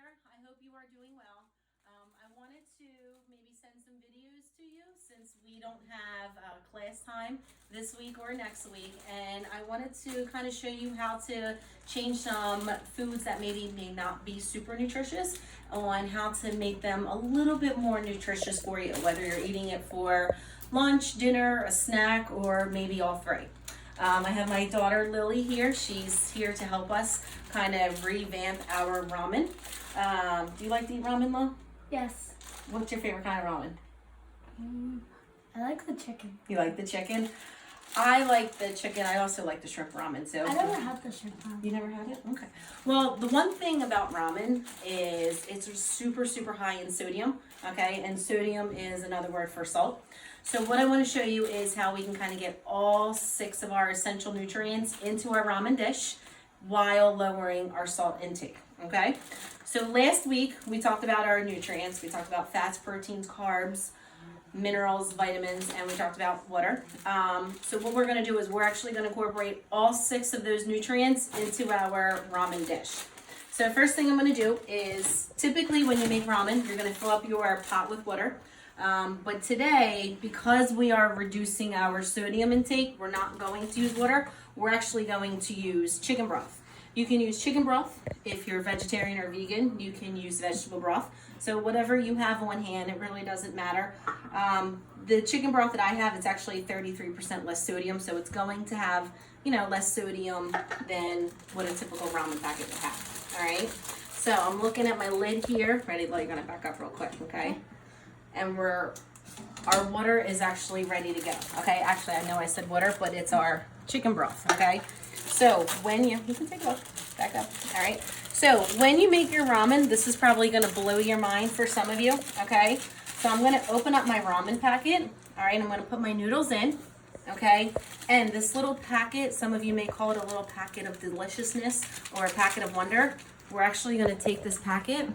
I hope you are doing well. I wanted to maybe send some videos to you since we don't have class time this week or next week, and I wanted to kind of show you how to change some foods that maybe may not be super nutritious on how to make them a little bit more nutritious for you, whether you're eating it for lunch, dinner, a snack, or maybe all three. I have my daughter Lily here. She's here to help us kind of revamp our ramen. Do you like to eat ramen, Lo? Yes. What's your favorite kind of ramen? I like the chicken. You like the chicken? I like the chicken. I also like the shrimp ramen. So I never had the shrimp ramen. you never had it? Okay. Well, the one thing about ramen is it's super, super high in sodium. Okay, and sodium is another word for salt. So what I want to show you is how we can kind of get all 6 of our essential nutrients into our ramen dish while lowering our salt intake. Okay. So last week we talked about our nutrients. We talked about fats, proteins, carbs, minerals, vitamins, and we talked about water. So what we're going to do is we're actually going to incorporate all 6 of those nutrients into our ramen dish. So first thing I'm going to do is, typically when you make ramen, you're going to fill up your pot with water. But today, because we are reducing our sodium intake, we're not going to use water. We're actually going to use chicken broth. You can use chicken broth if you're vegetarian or vegan. You can use vegetable broth. So whatever you have on hand, it really doesn't matter. The chicken broth that I have, it's actually 33% less sodium, so it's going to have, less sodium than what a typical ramen packet would have. All right. So I'm looking at my lid here. Ready? You're gonna back up real quick, okay? And our water is actually ready to go. Okay. Actually, I know I said water, but it's our chicken broth. Okay. So when you can take a look, back up. All right. So when you make your ramen, this is probably going to blow your mind for some of you. Okay. So I'm going to open up my ramen packet. All right. I'm going to put my noodles in. Okay. And this little packet, some of you may call it a little packet of deliciousness or a packet of wonder. We're actually going to take this packet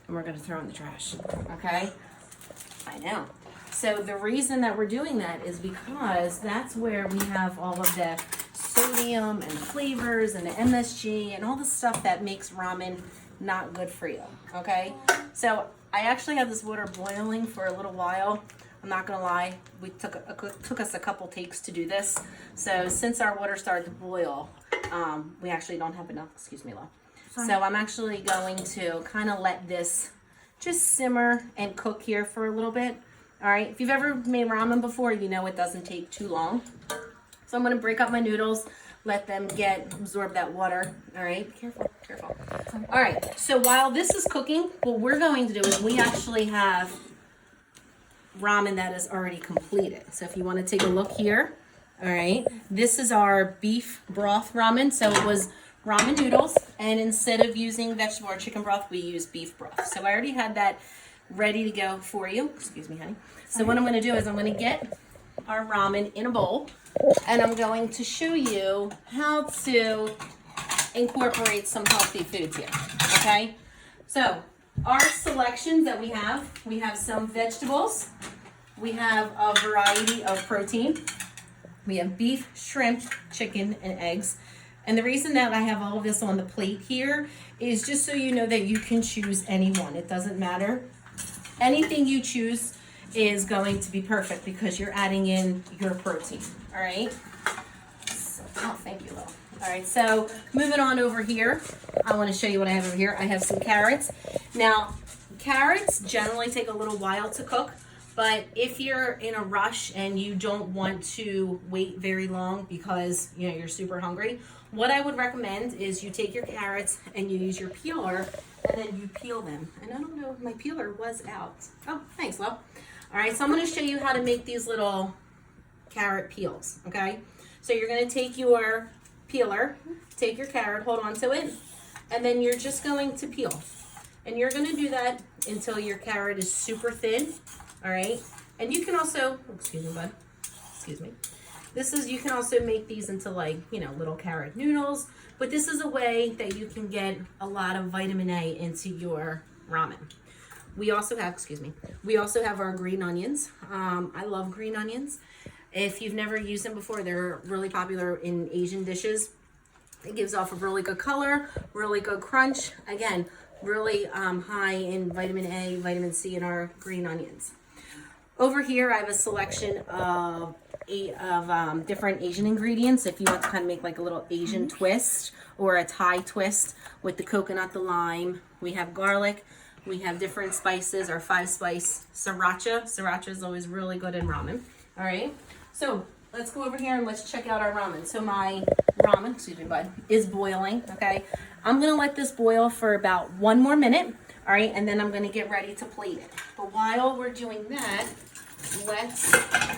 and we're going to throw it in the trash. Okay. I know. So the reason that we're doing that is because that's where we have all of the sodium and the flavors and the MSG and all the stuff that makes ramen not good for you. Okay. So I actually had this water boiling for a little while. I'm not gonna lie, we took us a couple takes to do this. So since our water started to boil, we actually don't have enough. Excuse me, Lo. So I'm actually going to kind of let this just simmer and cook here for a little bit. All right. If you've ever made ramen before, you know it doesn't take too long. So I'm going to break up my noodles, let them absorb that water. All right. Be careful. Careful. All right. So while this is cooking, what we're going to do is we actually have ramen that is already completed. So if you want to take a look here. All right. This is our beef broth ramen. So it was ramen noodles, and instead of using vegetable or chicken broth, we use beef broth. So I already had that ready to go for you. Excuse me, honey. So what I'm going to do is I'm going to get our ramen in a bowl, and I'm going to show you how to incorporate some healthy foods here. Okay? So our selections that we have some vegetables. We have a variety of protein. We have beef, shrimp, chicken, and eggs. And the reason that I have all of this on the plate here is just so you know that you can choose any one. It doesn't matter. Anything you choose is going to be perfect because you're adding in your protein. All right. Oh, thank you, Lo. All right. So moving on over here, I want to show you what I have over here. I have some carrots. Now, carrots generally take a little while to cook. But if you're in a rush and you don't want to wait very long because you're super hungry, what I would recommend is you take your carrots and you use your peeler and then you peel them. And I don't know if my peeler was out. Oh, thanks, Lo. All right, so I'm going to show you how to make these little carrot peels, okay? So you're going to take your peeler, take your carrot, hold on to it, and then you're just going to peel. And you're going to do that until your carrot is super thin. All right, and you can also, excuse me, bud. Excuse me. You can also make these into little carrot noodles, but this is a way that you can get a lot of vitamin A into your ramen. We also have our green onions. I love green onions. If you've never used them before, they're really popular in Asian dishes. It gives off a really good color, really good crunch. Again, really high in vitamin A, vitamin C in our green onions. Over here, I have a selection of different Asian ingredients. If you want to kind of make like a little Asian twist or a Thai twist with the coconut, the lime. We have garlic. We have different spices, our 5-spice sriracha. Sriracha is always really good in ramen. All right. So let's go over here and let's check out our ramen. So my ramen, excuse me, bud, is boiling. Okay. I'm gonna let this boil for about 1 more minute. All right, and then I'm gonna get ready to plate it. But while we're doing that, let's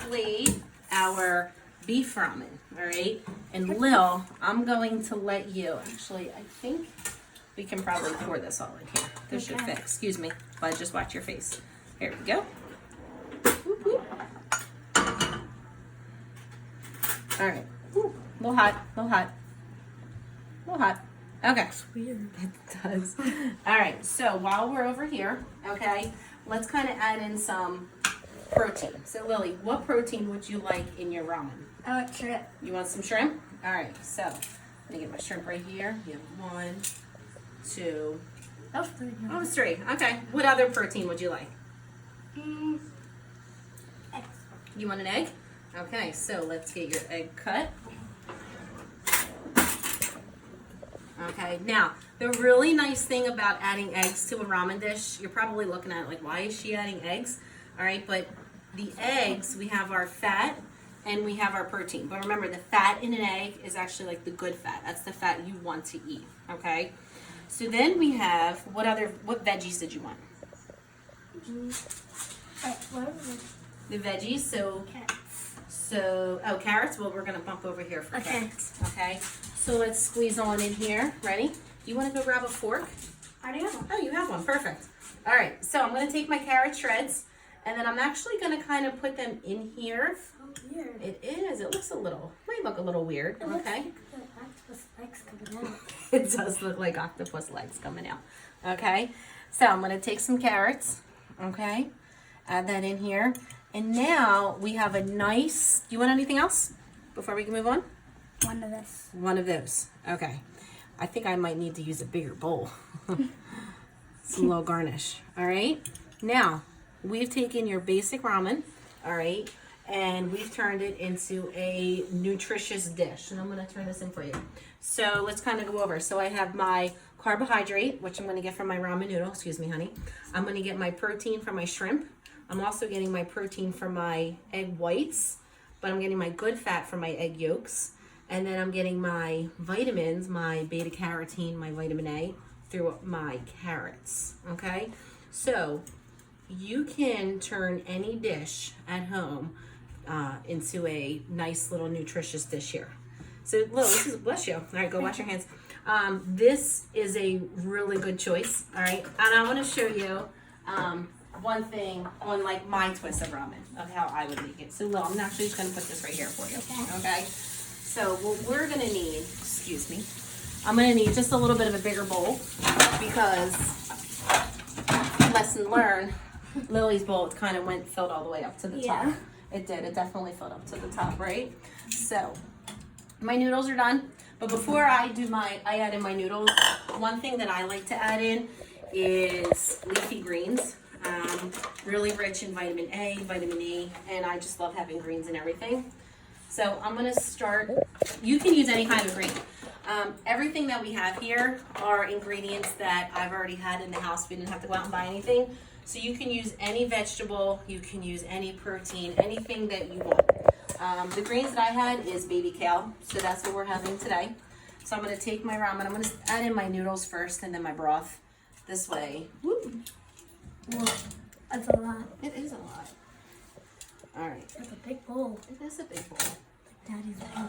plate our beef ramen. All right. And Lil, I'm going to let you. Actually, I think we can probably pour this all in here. This should fit. Excuse me, but just watch your face. Here we go. Whoop, whoop. All right. Ooh, a little hot, a little hot, a little hot. Okay. It's weird. It does. All right. So while we're over here, okay, let's kind of add in some protein. So Lily, what protein would you like in your ramen? I like shrimp. You want some shrimp? All right. So let me get my shrimp right here. You have 1, 2. That's 3. Oh, it's 3. Okay. What other protein would you like? Eggs. You want an egg? Okay, so let's get your egg cut. Okay, now, the really nice thing about adding eggs to a ramen dish, you're probably looking at it like, why is she adding eggs? All right, but the eggs, we have our fat and we have our protein. But remember, the fat in an egg is actually like the good fat. That's the fat you want to eat, okay? So then we have, what veggies did you want? The veggies, so carrots. Well, we're gonna bump over here for carrots. Okay. So let's squeeze on in here. Ready? You want to go grab a fork? I already have one. Oh, you have one. Perfect. All right. So I'm gonna take my carrot shreds, and then I'm actually gonna kind of put them in here. So weird. It is. It looks might look a little weird. It looks Okay. like the octopus legs coming out. It does look like octopus legs coming out. Okay. So I'm gonna take some carrots. Okay. Add that in here. And now we have a nice, do you want anything else before we can move on? One of this. One of those. Okay. I think I might need to use a bigger bowl. It's a little garnish. All right. Now, we've taken your basic ramen, all right, and we've turned it into a nutritious dish. And I'm going to turn this in for you. So let's kind of go over. So I have my carbohydrate, which I'm going to get from my ramen noodle. Excuse me, honey. I'm going to get my protein from my shrimp. I'm also getting my protein from my egg whites, but I'm getting my good fat from my egg yolks. And then I'm getting my vitamins, my beta carotene, my vitamin A, through my carrots, okay? So you can turn any dish at home into a nice little nutritious dish here. So, Lil, this is, bless you. All right, go wash your hands. This is a really good choice, all right? And I want to show you one thing on like my twist of ramen, of how I would make it. So, Lil, I'm actually just going to put this right here for you, okay? So what we're gonna need, excuse me, I'm gonna need just a little bit of a bigger bowl because lesson learned, Lily's bowl kind of filled all the way up to the top. It did, it definitely filled up to the top, right? So my noodles are done, but before I add in my noodles, one thing that I like to add in is leafy greens. Really rich in vitamin A, vitamin E, and I just love having greens and everything. So I'm going to start, you can use any kind of green. Everything that we have here are ingredients that I've already had in the house. We didn't have to go out and buy anything. So you can use any vegetable, you can use any protein, anything that you want. The greens that I had is baby kale, so that's what we're having today. So I'm going to take my ramen, I'm going to add in my noodles first and then my broth this way. Whoop. Well, that's a lot. It is a lot. All right. That's a big bowl. It is a big bowl. Daddy's bowl.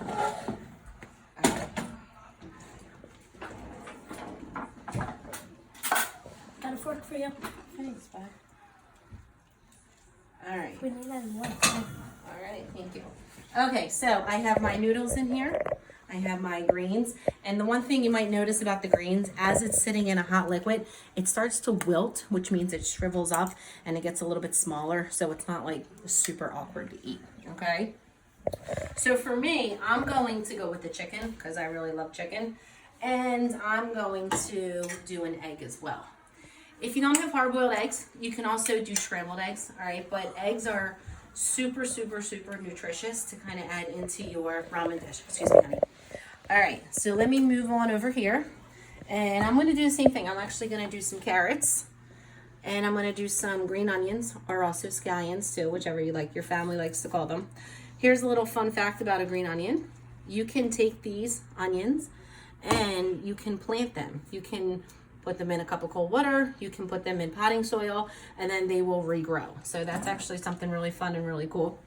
Got a fork for you. Thanks, bud. All right. We need that one. All right, thank you. Okay, so I have my noodles in here. I have my greens. And the one thing you might notice about the greens, as it's sitting in a hot liquid, it starts to wilt, which means it shrivels up and it gets a little bit smaller. So it's not like super awkward to eat, okay? So for me, I'm going to go with the chicken because I really love chicken. And I'm going to do an egg as well. If you don't have hard-boiled eggs, you can also do scrambled eggs, all right? But eggs are super, super, super nutritious to kind of add into your ramen dish. Excuse me, honey. All right, so let me move on over here. And I'm going to do the same thing. I'm actually going to do some carrots. And I'm going to do some green onions, or also scallions too, whichever you like, your family likes to call them. Here's a little fun fact about a green onion. You can take these onions and you can plant them. You can put them in a cup of cold water, you can put them in potting soil, and then they will regrow. So that's actually something really fun and really cool.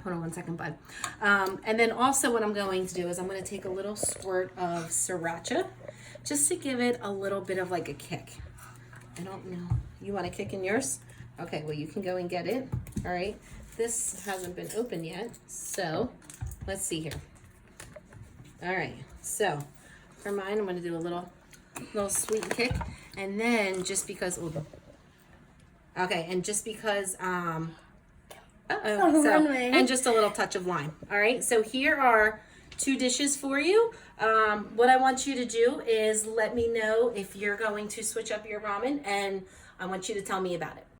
Hold on one second, bud. And then also what I'm going to do is I'm going to take a little squirt of sriracha just to give it a little bit of like a kick. I don't know. You want a kick in yours? Okay, well you can go and get it. All right. This hasn't been opened yet, so let's see here. All right, so for mine, I'm going to do a little sweet kick, and then just because, okay, and just because, and just a little touch of lime. All right, so here are 2 dishes for you. What I want you to do is let me know if you're going to switch up your ramen, and I want you to tell me about it.